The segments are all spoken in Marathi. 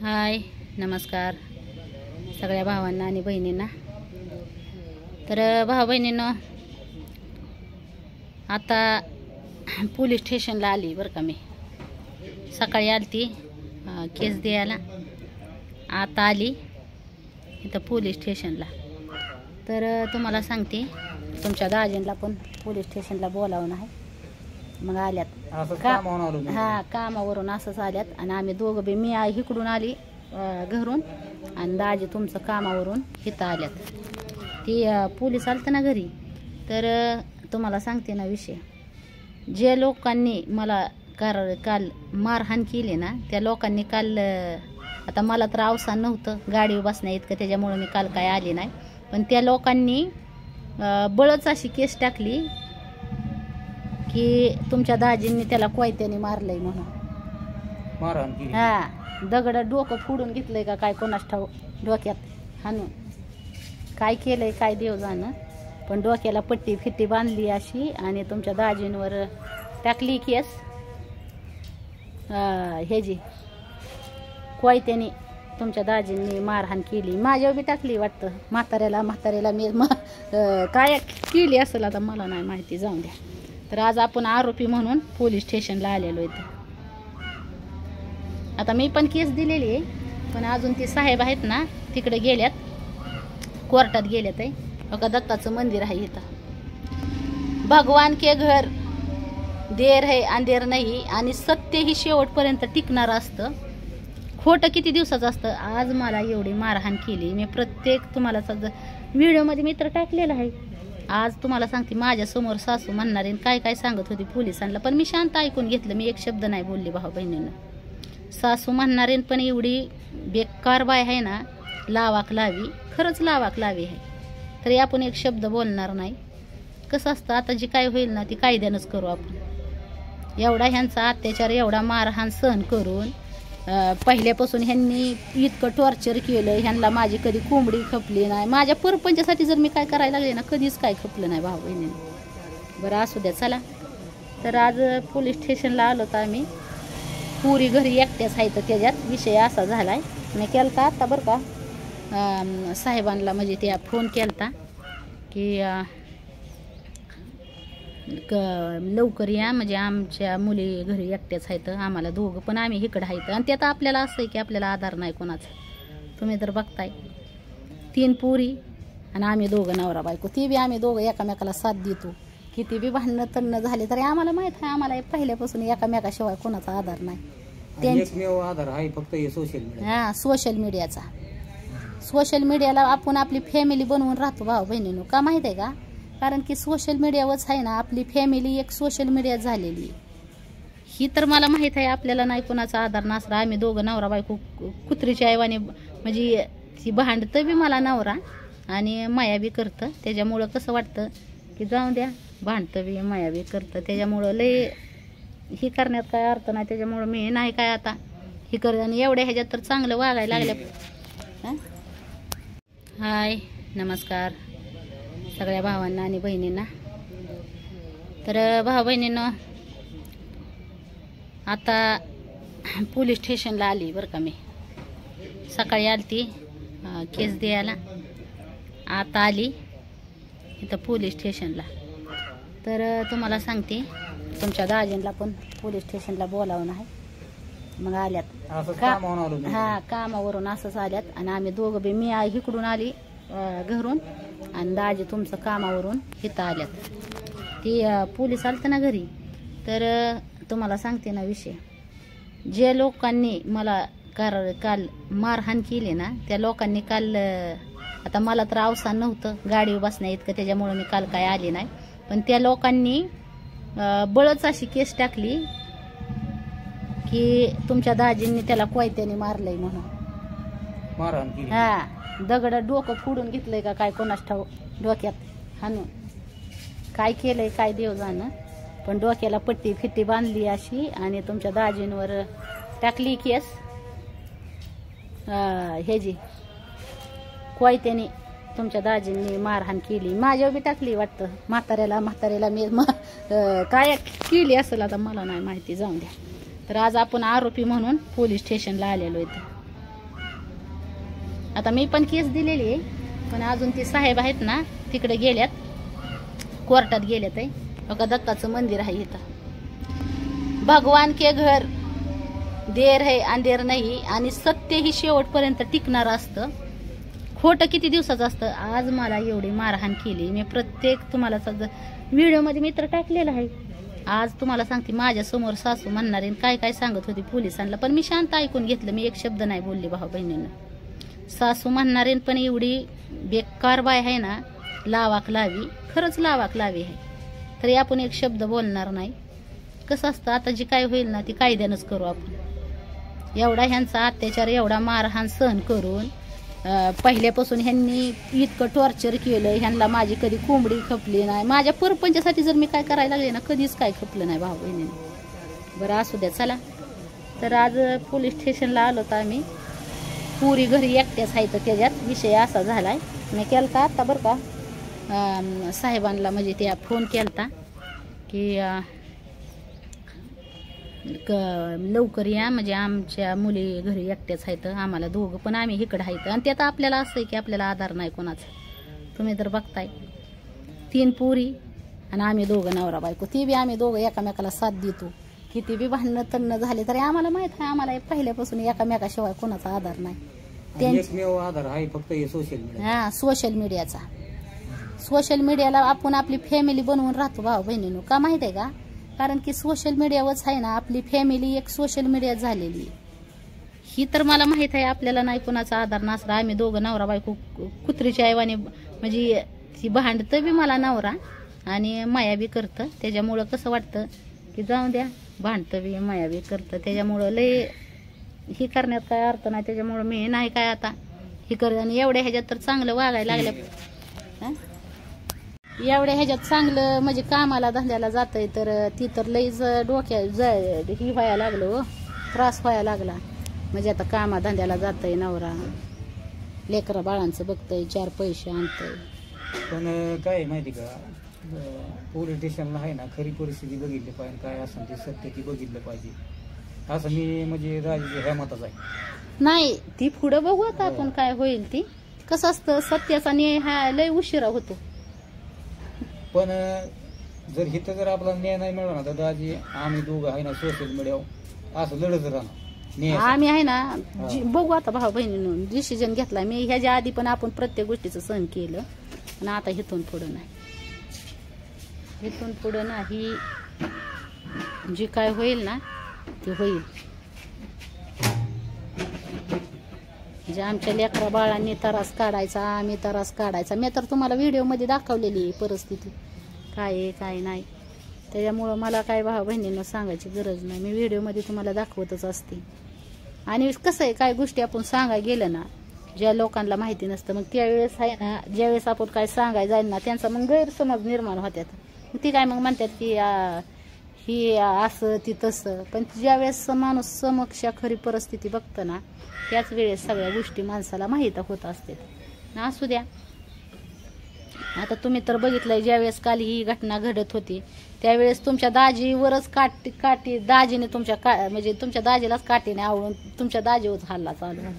हाय नमस्कार सगळ्या भावांना आणि बहिणींना। तर भाऊ बहिणींनो, आता पोलीस स्टेशनला आली बरं का। मी सकाळी आलती केस द्यायला, आता आली इथं पोलीस स्टेशनला। तर तुम्हाला सांगते, तुमच्या दाजींना पण पोलीस स्टेशनला बोलावून आहे, मग आल्यात कामावरून असंच आल्यात। आणि आम्ही दोघं बी, मी इकडून आली घरून आणि दाजी तुमचं कामावरून इथं आल्यात। ती पोलीस आलत ना घरी। तर तुम्हाला सांगते ना विषय, जे लोकांनी मला काल मारहाण केली ना, त्या लोकांनी काल, आता मला तर अवसान नव्हतं गाडीवर बसण्या इतकं, त्याच्यामुळे मी काल काय आली नाही। पण त्या लोकांनी बळच अशी केस टाकली की तुमच्या दाजींनी त्याला कोयत्याने मारलंय म्हणून मारहाण केली। हा, दगड डोकं फोडून घेतलंय का काय कोणास ठाऊ, डोक्यात हाणून काय केलंय काय देव जाणं। पण डोक्याला पट्टी फिट्टी बांधली अशी आणि तुमच्या दाजींवर टाकली केस ह्याची, कोयत्याने तुमच्या दाजींनी मारहाण केली। माझ्यावर बी टाकली वाटतं, म्हाताऱ्याला मी काय केली असेल आता मला नाही माहिती, जाऊन द्या। तर आज आपण आरोपी म्हणून पोलीस स्टेशनला आलेलो इथं। आता मी पण केस दिलेली आहे, पण अजून ते साहेब आहेत ना तिकडे गेल्यात, कोर्टात गेल्यात आहे बघा। दत्ताचं मंदिर आहे इथं। भगवान के घर देर है अंधेर नाही, आणि सत्य ही शेवटपर्यंत टिकणार असतं, खोटं किती दिवसाचं असतं। आज मला एवढी मारहाण केली, मी प्रत्येक तुम्हाला व्हिडिओमध्ये मी तर टाकलेलं आहे। आज तुम्हाला सांगते, माझ्या समोर सासू म्हणणारे काय काय सांगत होती पोलिसांना, पण मी शांत ऐकून घेतलं, मी एक शब्द नाही बोलली भाऊ बहिणींना। सासू म्हणणारे पण एवढी बेकार बाय आहे ना, लावाक लावी, खरंच लावाक लावी आहे, तरी आपण एक शब्द बोलणार नाही। कसं असतं, आता जी काय होईल ना ती कायद्यानंच करू आपण। एवढा ह्यांचा अत्याचार, एवढा मारहाण सहन करून पहिल्यापासून ह्यांनी इतकं टॉर्चर केलं, ह्यांना माझी कधी कोंबडी खपली नाही। माझ्या परपंचासाठी जर मी काय करायला लागले ना, कधीच काय खपलं नाही भाऊ बहिणीने। बरं असू द्या, चला। तर आज पोलीस स्टेशनला आलो तर आम्ही, पुरी घरी एकट्याच आहे, तर त्याच्यात विषय असा झालाय। मी केलता आता बरं का साहेबांना, म्हणजे त्या फोन केलता की लवकर या, म्हणजे आमच्या मुली घरी एकट्याच आहेत, आम्हाला दोघं पण आम्ही इकडं आहेत। आणि त्यात आपल्याला असं आहे की आपल्याला आधार नाही कोणाचा, तुम्ही तर बघताय, 3 पोरी आणि आम्ही दोघं नवरा बायको, ती बी आम्ही दोघं एकामेकाला साथ देतो। किती बी भांडणं तन्न झाले तरी आम्हाला माहित आहे, आम्हाला पहिल्यापासून एकामेकाशिवाय कोणाचा आधार नाही। एकमेव आधार आहे फक्त हे सोशल मीडिया। हा, सोशल मीडियाचा। सोशल मीडियाला आपण आपली फॅमिली बनवून राहतो भाऊ बहिणींनो, का माहित आहे का? कारण की सोशल मीडियावरच आहे ना आपली फॅमिली एक सोशल मीडिया झालेली ही। तर मला माहित आहे आपल्याला नाही कोणाचा आधार नसला, आम्ही दोघं नवरा बायको कुत्रीच्या ऐवाने, म्हणजे ती भांडतं बी मला नवरा आणि माया बी करतं, त्याच्यामुळं कसं वाटतं की जाऊन द्या, भांडतं बी माया बी करतं, त्याच्यामुळं लय ही करण्यात काय अर्थ नाही। त्याच्यामुळं मी नाही काय आता ही कर, आणि एवढ्या ह्याच्यात तर चांगलं वागायला लागल्या। हाय नमस्कार सगळ्या भावांना आणि बहिणींना। तर भाऊ बहिणींनो, आता पोलीस स्टेशनला आली बरं का। मी सकाळी आलती केस द्यायला, आता आली इथं पोलीस स्टेशनला। तर तुम्हाला सांगते, तुमच्या दाजींना पण पोलीस स्टेशनला बोलावून आहे, मग आल्यात कामावरून असंच आल्यात। आणि आम्ही दोघं बी, मी इकडून आली घरून आणि दाजी तुमचं कामावरून इथं आल्यात। ती पोलीस आलत ना घरी। तर तुम्हाला सांगते ना विषय, जे लोकांनी मला काल मारहाण केली ना, त्या लोकांनी काल, आता मला तर अवसान नव्हतं गाडीवर बसण्या इतकं, त्याच्यामुळे मी काल काय आली नाही। पण त्या लोकांनी बळच अशी केस टाकली की तुमच्या दाजींनी त्याला कोयत्याने मारलंय म्हणून मारहाण केली। हा, दगड डोकं फोडून घेतलंय का काय कोणास ठाऊ, डोक्यात हाणून काय केलंय काय देव जाणं। पण डोक्याला पट्टी फिट्टी बांधली अशी आणि तुमच्या दाजींवर टाकली केस ह्याची, कोयत्याने तुमच्या दाजींनी मारहाण केली। माझ्यावर बी टाकली वाटतं, म्हाताऱ्याला मी काय केली असेल आता मला नाही माहिती, जाऊन द्या। तर आज आपण आरोपी म्हणून पोलीस स्टेशनला आलेलो इथं। आता मी पण केस दिलेली आहे, पण अजून ते साहेब आहेत ना तिकडे गेल्यात, कोर्टात गेल्यात आहे. बघा दत्ताचं मंदिर आहे इथं. भगवान के घर देर है अंधेर नाही, आणि सत्य ही शेवटपर्यंत टिकणार असतं. खोटं किती दिवसाचं असतं. आज मला एवढी मारहाण केली, मी प्रत्येक तुम्हाला व्हिडिओमध्ये मी तर टाकलेलं आहे. आज तुम्हाला सांगते, माझ्या समोर सासू म्हणणारे काय काय सांगत होती पोलिसांना, पण मी शांत ऐकून घेतलं. मी एक शब्द नाही बोलले भाऊ बहिणींना. सासू म्हणणारे पण एवढी बेकार बाय आहे ना, लावाक लावी, खरंच लावाक लावी आहे, तरी आपण एक शब्द बोलणार नाही. कसं असतं, आता जी काय होईल ना ती कायद्यानंच करू आपण. एवढा ह्यांचा अत्याचार, एवढा मारहाण सहन करून पहिल्यापासून ह्यांनी इतकं टॉर्चर केलं. ह्यांना माझी कधी कोंबडी खपली नाही. माझ्या परपंचासाठी जर मी काय करायला लागले ना, कधीच काय खपलं नाही भाऊ बहिणीने. बरं असू द्या, चला. तर आज पोलीस स्टेशनला आलो तर आम्ही, पुरी घरी एकट्याच आहे. तर त्याच्यात विषय असा झालाय, मी केलता आता बरं का साहेबांना, म्हणजे त्या फोन केलता की लवकर या, म्हणजे आमच्या मुली घरी एकट्याच आहेत, आम्हाला दोघं पण आम्ही इकडं आहेत. आणि त्यात आपल्याला असं आहे की आपल्याला आधार नाही कोणाचा. तुम्ही तर बघताय, 3 पोरी आणि आम्ही दोघं नवरा बायको. ती बी आम्ही दोघं एकामेकाला साथ देतो. किती बी भांडणं तन्न झाले तरी आम्हाला माहित आहे, आम्हाला पहिल्यापासून एकामेकाशिवाय कोणाचा आधार नाही. एकमेव आधार आहे फक्त हे सोशल मीडिया. हा, सोशल मीडियाचा. सोशल मीडियाला आपण आपली फॅमिली बनवून राहतो भाऊ बहिणींनो. का माहित आहे का? कारण की सोशल मीडियावरच आहे ना आपली फॅमिली एक सोशल मीडिया झालेली. ही तर मला माहित आहे आपल्याला नाही कोणाचा आधार नसला. आम्ही दोघं नवरा बायको कुत्रीच्या ऐवाने, म्हणजे ती भांडतं बी मला नवरा आणि माया बी करतं. त्याच्यामुळं कसं वाटतं की जाऊ द्या, भांडतं बी माया बी करतं. त्याच्यामुळं लय ही करण्यात काय अर्थ नाही. त्याच्यामुळं मी नाही काय आता ही कर. आणि एवढ्या ह्याच्यात तर चांगलं वागायला लागल्या, एवढ्या ह्याच्यात चांगलं म्हणजे कामाला धंद्याला जातंय, तर ती तर लईच डोक्या ही व्हायला लागलं हो, त्रास व्हायला लागला. म्हणजे आता कामा धंद्याला जातंय, नवरा लेकरा बाळांचं बघतंय, 4 पैसे आणतंय. पण काय माहिती का, पोलीस स्टेशनला आहे ना खरी परिस्थिती बघितली पाहिजे, काय असं ते सत्य ती बघितलं पाहिजे, असं मी म्हणजे राजाच्या ह्या मताच आहे. नाही, ती पुढं बघू आता आपण काय होईल ती. कसं असतं, सत्याचा न्याय हा लय उशिरा होतो. पण जर हिथं जर आपला न्याय नाही मिळाला तर दाजी आम्ही दोघं आहे ना सोशल मीडियावर असं लढत राहणार. आम्ही आहे ना बघू आता भाऊ बहिणीनं डिसिजन घेतला. मी ह्याच्या आधी पण आपण प्रत्येक गोष्टीचं सहन केलं, पण आता इथून पुढं नाही, इथून पुढं नाही. जी काय होईल ना ते होईल. जे आमच्या लेकरा बाळांनी त्रास काढायचा, आम्ही त्रास काढायचा. मी तर तुम्हाला व्हिडिओमध्ये दाखवलेली परिस्थिती काय आहे काय नाही. त्याच्यामुळं मला काय भाऊ बहिणींना सांगायची गरज नाही, मी व्हिडिओमध्ये तुम्हाला दाखवतच असते. आणि कसं आहे, काय गोष्टी आपण सांगायला गेलं ना, ज्या लोकांना माहिती नसतं, मग त्यावेळेस आहे ना, ज्यावेळेस आपण काय सांगायला जाईल ना, त्यांचा मग गैरसमज निर्माण होतात. ती काय मग म्हणतात की ही असं ती तसं. पण ज्यावेळेस माणूस समक्ष खरी परिस्थिती बघतं ना, त्याच वेळेस सगळ्या गोष्टी माणसाला माहीत होत असतात. असू द्या. आता तुम्ही तर बघितलंय, ज्यावेळेस काल ही घटना घडत होती त्यावेळेस तुमच्या दाजीवरच काठी दाजीने तुमच्या म्हणजे तुमच्या दाजीलाच काठीने आवडून तुमच्या दाजीवर हल्ला चालू झाला.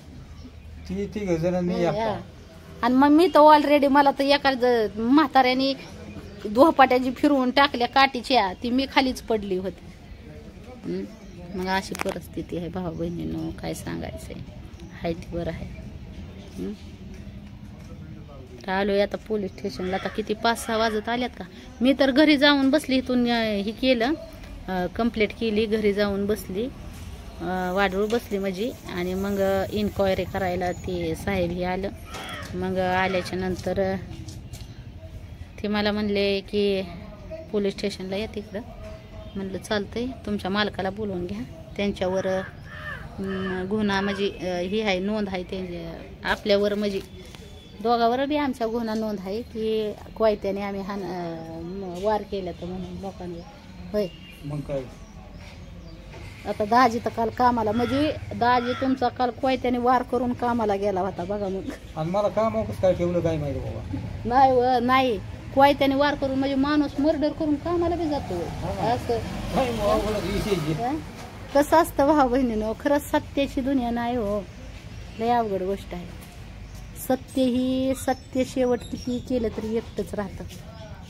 आणि मग मी तर ऑलरेडी, मला तर एका म्हाताऱ्याने दोहपाट्याची फिरवून टाकल्या काठीच्या, ती मी खालीच पडली होती. मग अशी परिस्थिती आहे भाऊ बहिणींनो, काय सांगायचंय, हाय ती बरं आहे. आलोय आता पोलीस स्टेशनला. आता किती 5-6 वाजत आल्यात का. मी तर घरी जाऊन बसली, इथून हे केलं, कंप्लीट केली, घरी जाऊन बसली, वाढवून बसली म्हणजे. आणि मग इन्क्वायरी करायला ते साहेब हे आलं. मग आल्याच्या नंतर ते मला म्हणले की पोलीस स्टेशनला या तिकडं. म्हणलं चालतंय, तुमच्या मालकाला बोलवून घ्या, त्यांच्यावर गुन्हा म्हणजे ही आहे, नोंद आहे त्यांच्या आपल्यावर, म्हणजे दोघावर बी आमचा गुन्हा नोंद आहे की कोयत्याने आम्ही वार केला तर म्हणून लोकांवर. होय, मग काय आता दाजी तर काल कामाला, म्हणजे दाजी तुमचा काल कोयत्याने वार करून कामाला गेला होता बघा. मग आणि मला काम काय ठेवलं काय माहिती बाबा. नाही नाही, कोयत्याने वार करून म्हणजे माणूस मर्डर करून कामाला बी जातो असं. कसं असतं भाऊ बहिणीनं, खरंच सत्याची दुनिया नाही हो, लय अवघड गोष्ट आहे. सत्य शेवट किती केलं तरी एकटंच राहतं.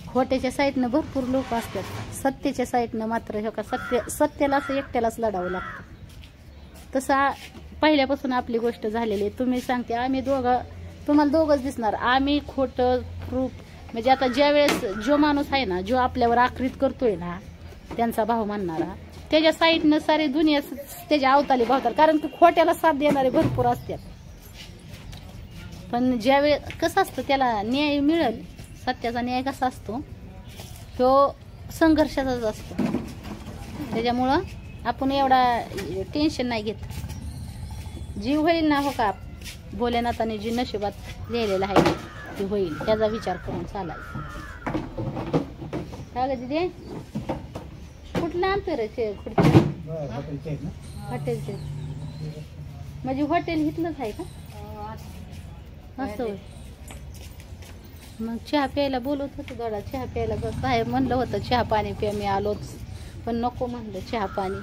खोट्याच्या साईडनं भरपूर लोक असतात, सत्याच्या साईडनं मात्र हे का सत्याला असं एकट्यालाच लढावं लागतं. तसा पहिल्यापासून आपली गोष्ट झालेली आहे. तुम्ही सांगते आम्ही तुम्हाला दोघंच दिसणार. आम्ही खोटं प्रूफ म्हणजे आता ज्या वेळेस जो माणूस आहे ना, जो आपल्यावर आक्रीत करतोय ना, त्यांचा भाव मानणारा, त्याच्या साईडनं सारी दुनिया त्याच्या अवताली भावतात. कारण की खोट्याला साथ देणारे भरपूर असतात. पण ज्यावेळेस कसं असतं त्याला न्याय मिळेल, सत्याचा न्याय कसा असतो तो संघर्षाचाच असतो. त्याच्यामुळं आपण एवढा टेन्शन नाही घेत. जीव होईल ना, हो का, भोलेनाथाने जी नशिबात लिहिलेलं आहे ती होईल, त्याचा विचार करून चालायचा. काय गं दीदी, कुठलं आणतो रे खुर्ची? हॉटेलचे म्हणजे हॉटेल इथलंच आहे का? असं मग चहा प्यायला बोलत होतं थोडा, चहा प्यायला बस साहेब म्हणलं होतं चहा पाणी प्या, मी आलोच पण नको म्हणलं चहा पाणी.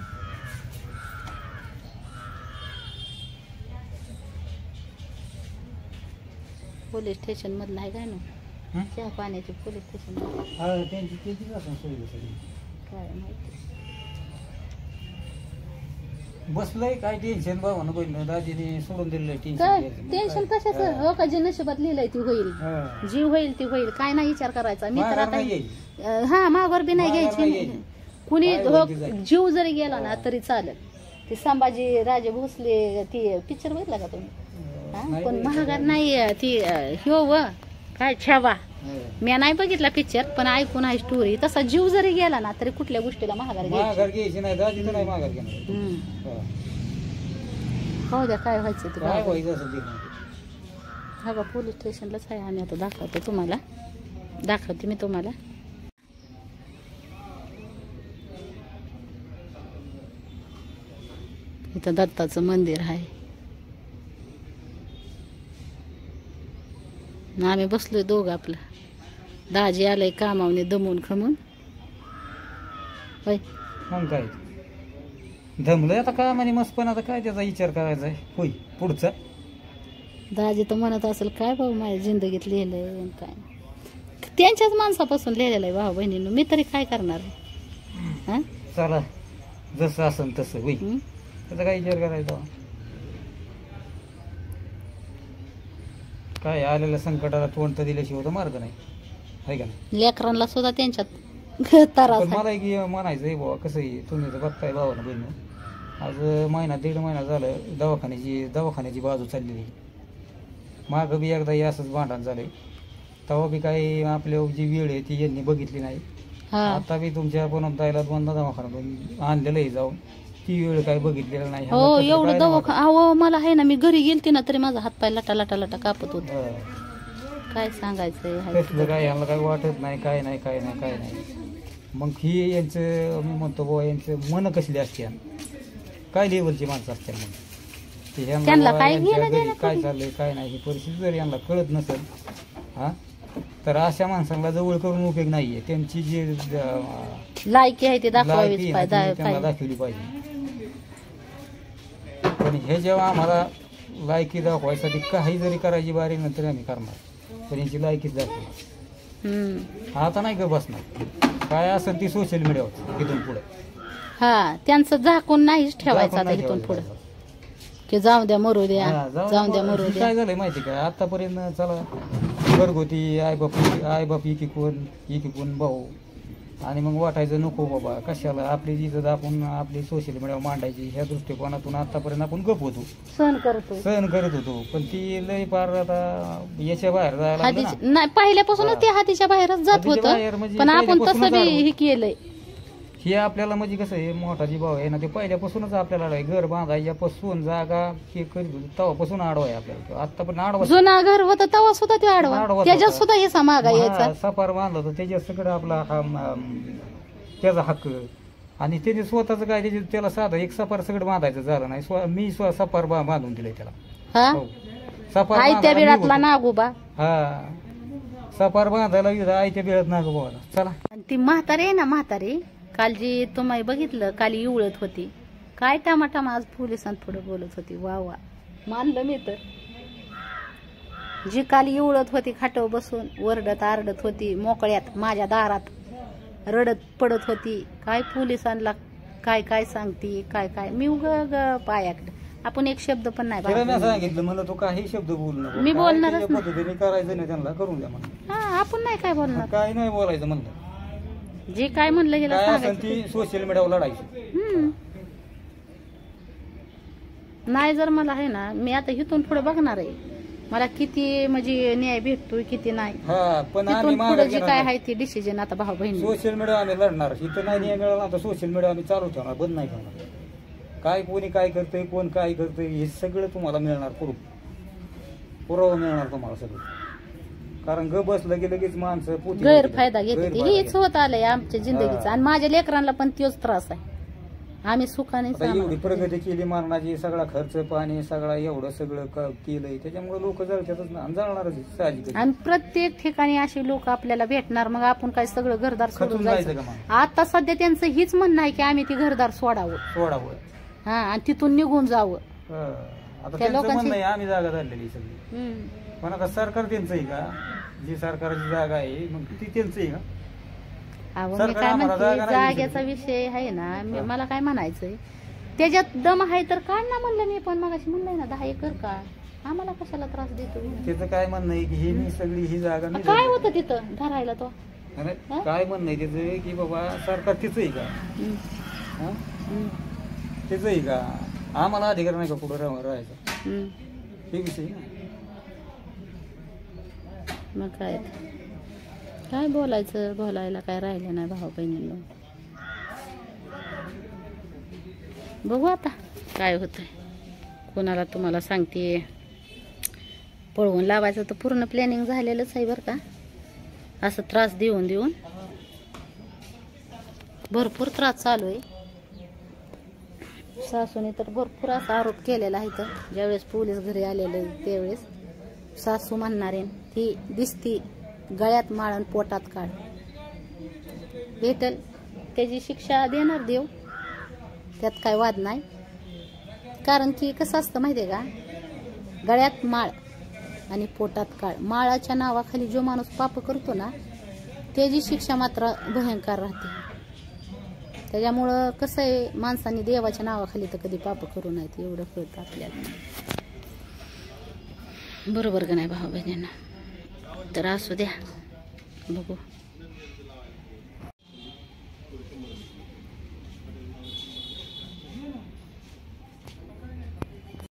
पोलीस स्टेशन मधलं आहे काय ना चहा पाण्याची? पोलीस स्टेशन काय माहिती. बसलंय काय टेन्शन बाबा ना बहिण, दाजीने सोडून दिलंय काय टेन्शन. टेन्शन कशाचं? हो का, जे नशिबात लिहिलंय ती होईल, जी होईल ती होईल. काय नाही विचार करायचा. मी तर आता हा माघार बी नाही घ्यायची. कुणी जीव जरी गेला ना तरी चालेल. ती संभाजी राजे भोसले ती पिक्चर बघितला का तुम्ही? पण महागार नाही ती ह्यो व काय छावा, मी नाही बघितला पिक्चर पण ऐकून आहे स्टोरी. तसा जीव जरी गेला ना तरी कुठल्या गोष्टीला महागार घ्यायची नाही. दाजीचं नाही माघार घेणार. हो द्या, काय व्हायचं ते काय व्हायचं असं हा का. पोलीस स्टेशनलाच आहे आम्ही आता. दाखवते तुम्हाला, दाखवते मी तुम्हाला. इथं दत्ताचं मंदिर आहे. आम्ही बसलोय दोघं. आपलं दाजी आलंय कामावने दमून खमून. मग काय जमलंय आता काय म्हणे मस्त. पण आता काय त्याचा विचार करायचा आहे होय पुढचा. दाजी तर म्हणत असेल काय भाऊ माझ्या जिंदगीत लिहिलंय काय. त्यांच्याच माणसापासून लिहिलेलं आहे भाऊ बहिणीनं. मी तरी काय करणार आहे? चला जसं असेल तसं होई, त्याचा काय विचार करायचा. काय आलेल्या संकटाला तोंड तर दिल्याशिवाय मार्ग नाही, आहे का नाही? लेकरांना सुद्धा त्यांच्यात त्रास. मला एक म्हणायचं आहे बाबा, कसं आहे तुम्ही तर बघताय भावाला बहिण, आज महिना दीड महिना झालं दवाखान्याची बाजू चाललेली. मागं बी एकदा असंच भांडण झालंय, तेव्हा बी काही आपल्या जी वेळ आहे ती यांनी बघितली नाही. आता बी तुमच्या बनवतायला दोनदा दवाखान्यात आणलेलं आहे जाऊन, ती वेळ काय बघितलेलं नाही. हो एवढं दवाखाना. अहो मला आहे ना, मी घरी गेलते ना तरी माझा हातपाय लटा लटा लटा कापत होत. काय सांगायचंय, काय यांना काय वाटत नाही, काय नाही काय नाही काय नाही. मग ही यांचं मी म्हणतो बाबा, यांचं मन कसली असते, काय लेवलची माणसं असते. मग काय चाललंय काय नाही ही परिस्थिती जर यांना कळत नसेल तर अशा माणसांना जवळ करून उपयोग नाहीये. त्यांची जी लायकी आहे ती दाखवली पाहिजे. पण हे जेव्हा आम्हाला लायकी दाखवायसाठी काही जरी करायची बारी नंतर आम्ही करणार, पण यांची लायकीच दाखवली. आता नाही का बसणार, काय असेल ती सोशल मीडियावर इथून पुढे. हा त्यांचं झाकून नाहीच ठेवायचं आता इथून पुढे, की जाऊ द्या मरू द्या, जाऊ द्या मरू द्या. काय झालंय माहिती का, आतापर्यंत चला घरगुती आई बाप एकीकून भाऊ, आणि मग वाटायचं नको बाबा कशाला आपली इज्जत आपण आपली सोशल मीडियावर मांडायची, ह्या दृष्टिकोनातून आतापर्यंत आपण गप होतो, सहन करत होतो. पण ती लय पार आता याच्या बाहेर जायला नाही. पहिल्यापासूनच ते हातीच्या बाहेरच जात होतं, पण आपण तसं बी हे केलंय. हे आपल्याला म्हणजे कसं आहे, मोठा जी भाऊ आहे ना, ते पहिल्यापासूनच आपल्याला घर बांधायच्यापासून जागा हे करीत होती तेव्हापासून आडवा आहे आपल्याला. आता पण आडवा जुना घर होतं तेव्हा सुद्धा ते आडवा, त्याच्यात सुद्धा हे समागा यायचा. सफार बांधला तर त्याच्या सगळं आपला त्याचा हक्क. आणि त्याने स्वतःच काय त्याला साधं एक सफार सगळं बांधायचं झालं नाही. मी सफार बांधून दिलंय त्याला. सफार आयत्या बिळातला नागोबा. हा सफार बांधायला आयत्या बिळात नागोबा. चला ती म्हातारी आहे ना, म्हातारी काल जी तुम्ही बघितलं काल इवळत होती, काय टमाटा आज पोलिसांपुढे बोलत होती. वा वा मानलं मी तर. जी काल इवळत होती खाटव बसून, वरडत आरडत होती मोकळ्यात माझ्या दारात, रडत पडत होती, काय पोलिसांना काय काय सांगती, काय काय मी उग पायाकडे आपण एक शब्द पण नाही तिला मी बाहेर. सांगितलं म्हणलं तू काही शब्द बोलू नको, मी काय बोलणारच तुझ्या नाही. पद्धतीने करायचं नाही त्यांना करून द्या म्हणलं. हा आपण नाही काय बोलणार, काय नाही बोलायचं म्हणलं, जे काय म्हणलं हिला काय असेल सांगायचं. ती सोशल मीडियावर लढायची. नाही जर मला आहे ना, मी आता इथून पुढे बघणार आहे मला किती म्हणजे न्याय भेटतोय किती नाही. हा पण आम्ही तिथून पुढे जे मागे काय आहे ते डिसिजन आता भाऊ बहिणी. सोशल मीडिया आम्ही लढणार, इथं नाही न्याय मिळाला तर सोशल मीडिया आम्ही चालू ठेवणार, बंद नाही करणार. काय कोणी काय करतंय, कोण काय करतंय हे सगळं तुम्हाला मिळणार, पुरावा मिळणार तुम्हाला सगळं. कारण ग बसलं की लगेच माणसं पोती गैरफायदा घेते गैरफायदा हेच घेतात. होत आलंय आमच्या जिंदगीचा. आणि माझ्या लेकरांना पण तोच त्रास आहे. आम्ही सुखाने आता एवढी प्रगती केली मारणाची, सगळा खर्च पाणी सगळा एवढं सगळं केलंय, त्याच्यामुळे लोक जळतातच ना, आणि जळणारच आहे, साहजिक. आणि प्रत्येक ठिकाणी असे लोक आपल्याला भेटणार, मग आपण काय सगळं घरदार सोडून खचून जायचं. जायचं का मग? आता सध्या त्यांचं हीच म्हणणं आहे की आम्ही ती घरदार सोडावं, सोडावं. हा, आणि तिथून निघून जावं. आता त्या त्यांचं लोकांची- म्हणणं आहे आम्ही जागा धरलेली सगळी, हम्म. पण आता सरकार त्यांचं आहे का? जी सरकारची जागा आहे मग ती त्यांचं आहे का? अहो मी सरकार काय आम्हाला म्हणते, जागा नाही जागेचा दिली. विषय आहे ना, मला काय म्हणायचंय त्याच्यात दम आहे तर काढ ना म्हणलं मी पण मगाशी म्हणलंय ना 10 एकर का, आम्हाला कशाला त्रास देतो. त्याचं काय म्हणणं आहे की ही मी सगळी ही जागा मी काय धरली. होतं तिथं धरायला तो. अरे, हा? काय म्हणणं आहे त्याचं की बाबा सरकार तिचं आहे का? हम्म. हा? हम्म. तिचं आहे का? आम्हाला अधिकार नाही का पुढे राहायचा, हम्म. हे विषय ना. मग काय बोलायचं, बोलायला काय राहिलं नाही भाऊ बहिणींना. बघू आता काय होतंय. कोणाला तुम्हाला सांगते पळवून लावायचं तर पूर्ण प्लॅनिंग झालेलंच आहे बरं का. असं त्रास देऊन देऊन भरपूर त्रास चालू आहे. सासूने तर भरपूर असा आरोप केलेला आहे. तर ज्यावेळेस पोलीस घरी आलेले त्यावेळेस सासू म्हणणारे ती दिसती गळ्यात माळण पोटात काढ, भेटल त्याची शिक्षा देणार देव, त्यात काय वाद नाही. कारण की कसं असतं माहिती आहे का, गळ्यात माळ आणि पोटात काळ, माळाच्या नावाखाली जो माणूस पाप करतो ना त्याची शिक्षा मात्र भयंकर राहते. त्याच्यामुळं कसं आहे, माणसांनी देवाच्या नावाखाली तर कधी पाप करू नयेत एवढं कळतं आपल्याला. बरोबर का नाही भाऊ बहिणींना. तर असू द्या, बघू.